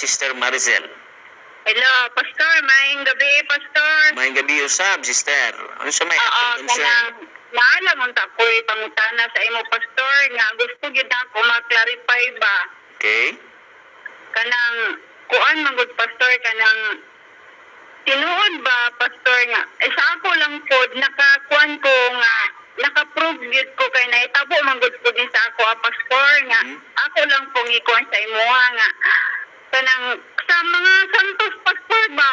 Sister Maricel. Hello, Pastor. Maayong gabi, Pastor. May gabi usab, sister. Ano sa may Oo, atong concern? kanang naalam mo ta ko'y pangutana sa imo, Pastor, nga gusto gid ako ma-clarify ba. Okay? Kanang kuan magud, Pastor, kanang tinuod ba, Pastor, nga sa ako lang pod nakakuan ko nga naka-prove gid ko kay nahitabo magud pod ni sa ako, Pastor, nga ako lang pong ikuan sa imo nga kanang sa mga santos, Pastor ba.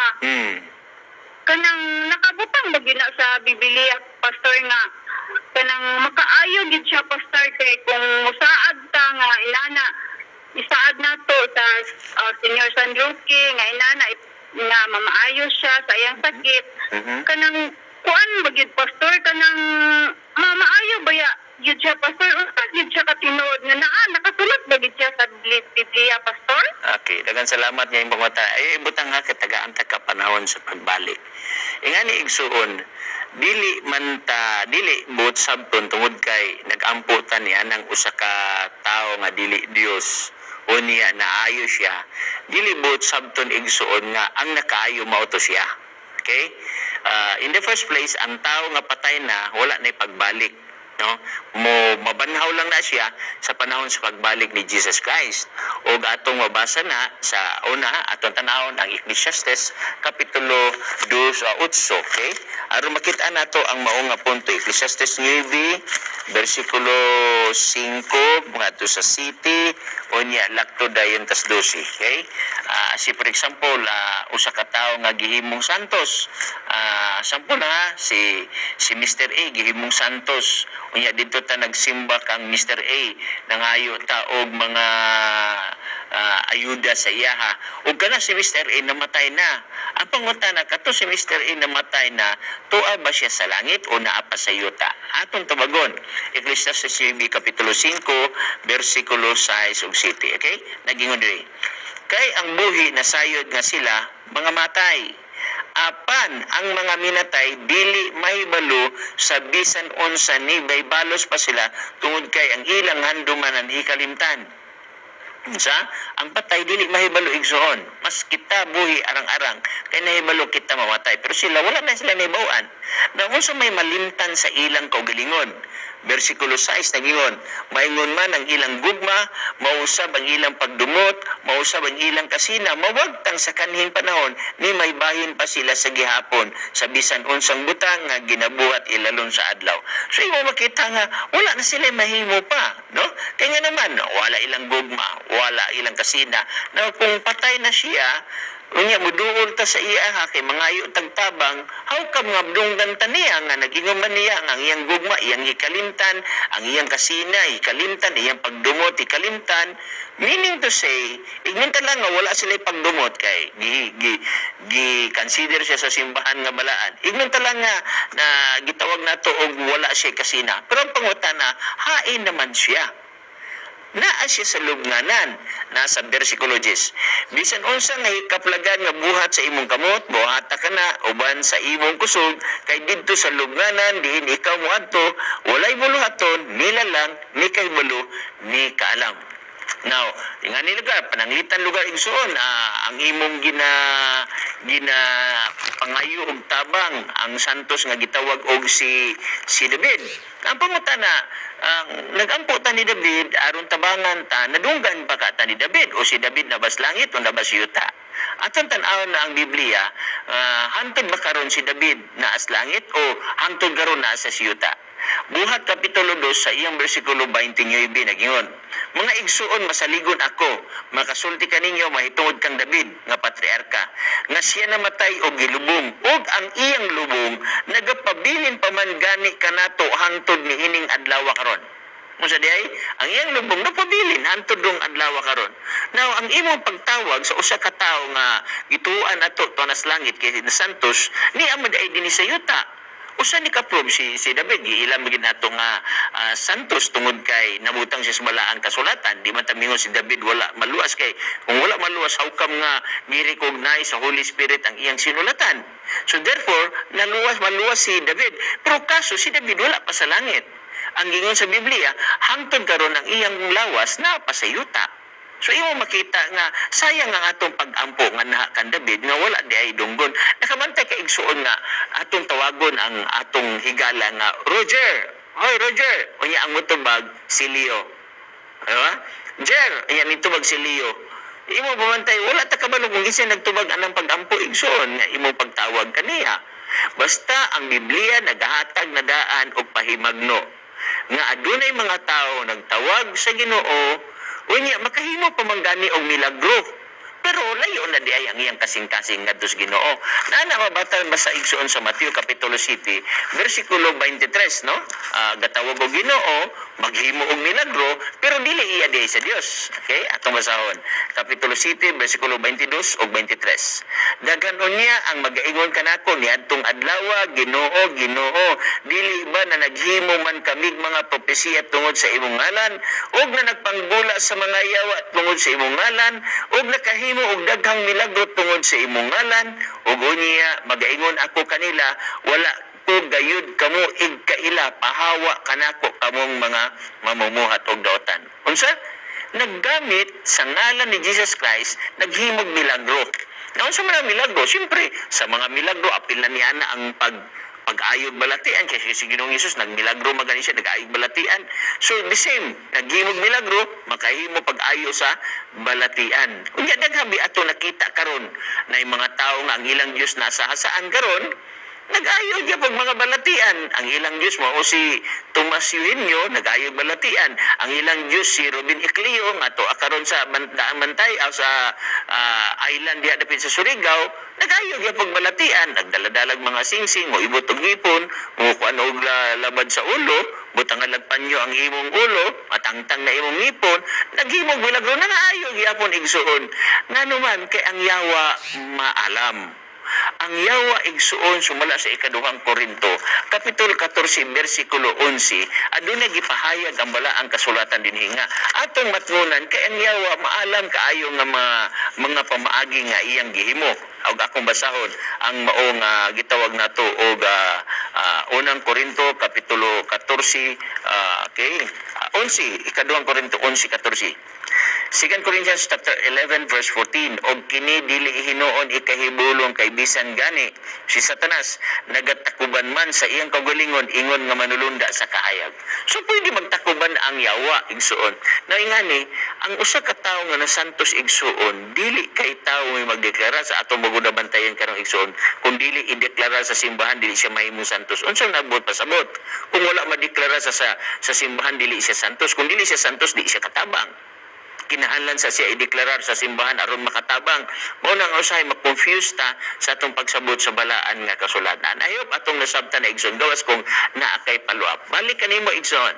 Kanang nakabutang ba gina sa Biblia, Pastor, nga kanang makaayo gid siya, Pastor, kay kung musaad ta nga inana isaad nato sa Senior San Roque nga inana nga mamaayo siya sa iyang sakit. Kanang kuan ba gid, Pastor, kanang mamaayo ba ya gid siya, Pastor, unsa gid siya katinuod nga nakasulat ba gid siya sa Biblia, Pastor? Okay, dagan salamat nga imong mata. Ay butang nga katagaan ta ka panahon sa pagbalik. Ingani igsuon, dili buot sabton tungod kay nagamputan niya ng usa ka tawo nga dili Dios o niya naayo siya. Dili buot sabton igsuon nga ang nakaayo mao to siya. Okay? In the first place, ang tao nga patay na wala na pagbalik, no? Mabanhaw lang na siya sa panahon sa pagbalik ni Jesus Christ. O atong mabasa na sa una atong tanawon ang Ecclesiastes kapitulo 2:8, okay? Aron makita nato ang mao nga punto. Ecclesiastes 9 bersikulo 5 mga to sa city o niya lakto dayon tas 12, okay? Si for example, usa ka tawo nga gihimong santos. Sample na si Mr. A gihimong santos. Unya dito ta nagsimba kang Mr. A nangayo ta og mga ayuda sa iya ha. Ug kana si Mr. A namatay na. Ang pangutana kato si Mr. A namatay na, tuwa ba siya sa langit o naa pa sa yuta? Atong tubagon. Ecclesiastes kapitulo 5 bersikulo 6 ug 7, okay? Nagingon diri. Kay ang buhi na sayod nga sila mga matay. Apan ang mga minatay dili mahibalo sa bisan unsa ni baybalos pa sila tungod kay ang ilang handuman ang hikalimtan. Unsa? Ang patay dili mahibalo igsoon. Mas kita buhi arang-arang kay nahibalo kita mamatay. Pero sila wala na sila nahibawan. Na unsa may malimtan sa ilang kaugalingon. Bersikulo 6 nagingon, maingon man ang ilang gugma, mausab ang ilang pagdumot, mausab ang ilang kasina, mawagtang sa kanhing panahon ni may bahin pa sila sa gihapon sa bisan unsang butang nga ginabuhat ilalon sa adlaw. So imo makita nga wala na sila mahimo pa, no? Kaya nga naman wala ilang gugma, wala ilang kasina. Na kung patay na siya, unya muduol ta sa iya ha kay mangayo tagtabang, how come nga abdunggan ta niya nga nagingon man niya nga ang iyang gugma, iyang ikalimtan, ang iyang kasina, ikalimtan, iyang pagdumot, ikalimtan. Meaning to say, igminta lang nga wala sila pagdumot kay consider siya sa simbahan nga balaan. Igminta lang nga na gitawag nato og wala siya kasina. Pero ang pangutana, hain naman siya. Naa siya sa lubnganan, nasa bersikulo 10. Bisan unsa nga kaplagan nga buhat sa imong kamot, buhata ka na uban sa imong kusog, kay didto sa lubnganan diin ikaw moadto, walay buluhaton, nilalang, ni kay balo, ni kaalam. Now, nga lugar, pananglitan lugar igsoon, ang imong gina pangayo og tabang ang santos nga gitawag og si David. Ang pangutana, nagampo ta ni David aron tabangan ta nadunggan ba ka ta ni David o si David nabas langit o nabas yuta? Atong tan-awon na ang Biblia, hantod ba karon si David naas langit o hantod karon naa sa yuta? Buhat kapitulo 2 sa iyang bersikulo 29 nagingon, mga igsuon masaligon ako, makasulti kaninyo mahitungod kang David nga patriarka, nga siya namatay og gilubong, og ang iyang lubong nagapabilin pa man gani kanato hangtod niining adlaw karon. Unsa diay? Ang iyang lubong napabilin hangtod dong adlaw karon. Now, ang imong pagtawag sa usa ka tawo nga gituan ato tunas langit kay na santos, ni amad ay dinhi sa yuta. Usa ni ka-prove si David, giilam magid nato nga santos tungod kay nabutang siya sa balaang kasulatan. Di man tamingon si David wala maluwas kay kung wala maluwas how come nga ni-recognize sa Holy Spirit ang iyang sinulatan. So therefore, maluwas si David. Pero kaso si David wala pa sa langit. Ang gingon sa Biblia, hangtod karon ang iyang lawas na pa sa yuta. So imo makita nga sayang ang atong pag-ampo nga naha kan David nga wala di ay dunggon. Nakabantay ka igsuon nga atong tawagon ang atong higala nga Roger. Hoy Roger, unya ang mutubag si Leo. Diba? Jer, ayan nitubag si Leo. Imo bumantay wala ta kabalo kung isa nagtubag anang pag-ampo igsuon nga imo pagtawag kaniya. Basta ang Biblia nagahatag na daan og pahimagno nga adunay mga tao nagtawag sa Ginoo unya makahimo pa man gani og milagro. Pero layo na di ay ang iyang kasing-kasing ngadto sa Ginoo. Nana mabatan basa igsuon sa Mateo kapitulo 7 bersikulo 23 no? Gatawag og Ginoo maghimo og milagro pero dili iya di sa Dios. Okay? Atong basahon. Kapitulo 7 bersikulo 22 ug 23. Daghan unya ang magaingon kanako niadtong adlaw Ginoo Ginoo dili ba na naghimo man kamig mga propesiya tungod sa imong ngalan ug na nagpanggula sa mga yawa tungod sa imong ngalan ug nakahimo og daghang milagro tungod sa imong ngalan ug unya magaingon ako kanila wala ko gayud kamo igkaila pahawa kanako kamong mga mamumuhat og daotan. Unsa? Naggamit sa ngalan ni Jesus Christ naghimog milagro. Naon sa mga milagro? Siyempre, sa mga milagro apil na niya na ang pag-ayog balatian kasi si Ginoong Hesus nagmilagro magani siya nag-ayog balatian. So the same, naghimog milagro, makahimo pag-ayo sa balatian. Unya daghabi ato nakita karon na yung mga tao nga ang ilang Dios nasa hasaan karon, nag-ayog niya pag mga balatian. Ang ilang Diyos mo si Tomas Eugenio, nag-ayog balatian. Ang ilang Diyos si Robin Eclio, nga to akaron sa Bantay, sa island diya dapit sa Surigao, nag-ayog niya pag balatian. Nagdaladalag mga singsing, mo ibot og ngipon, mo kuan og labad sa ulo, butang alagpanyo ang imong ulo, matangtang na imong ngipon, naghimog milagro na naayog yapon igsuon. Nganuman kay ang yawa maalam. Ang yawa igsuon sumala sa ikaduhang Korinto kapitulo 14 bersikulo 11 adunay gipahayag ang balaang kasulatan dinhi nga atong matngunan kay ang yawa maalam kaayo nga mga pamaagi nga iyang gihimo. Og akong basahon ang mao nga gitawag nato og unang Korinto kapitulo 14 okay 11 ikaduhang Korinto 11:14. 2 Corinthians chapter 11 verse 14 og kini dili hinuon ikahibulong kay bisan gani si Satanas nagatakuban man sa iyang kagalingon ingon nga manulunda sa kahayag. So pwede magtakuban ang yawa igsuon. Naingani ang usa ka tawo nga nasantos igsuon dili kay tawo may magdeklara sa atong baguda bantayan karong igsuon kung dili ideklara sa simbahan dili siya mahimong santos. Unsa nagbuot pasabot? Kung wala madeklara sa simbahan dili siya santos, kung dili siya santos di siya katabang. Kinahanglan sa siya ideklarar sa simbahan aron makatabang. Mao nang usahay ma-confuse ta sa atong pagsabot sa balaan nga kasulatan. I hope atong nasabtan na igsoon gawas kung naa kay follow up. Balik kanimo igsoon.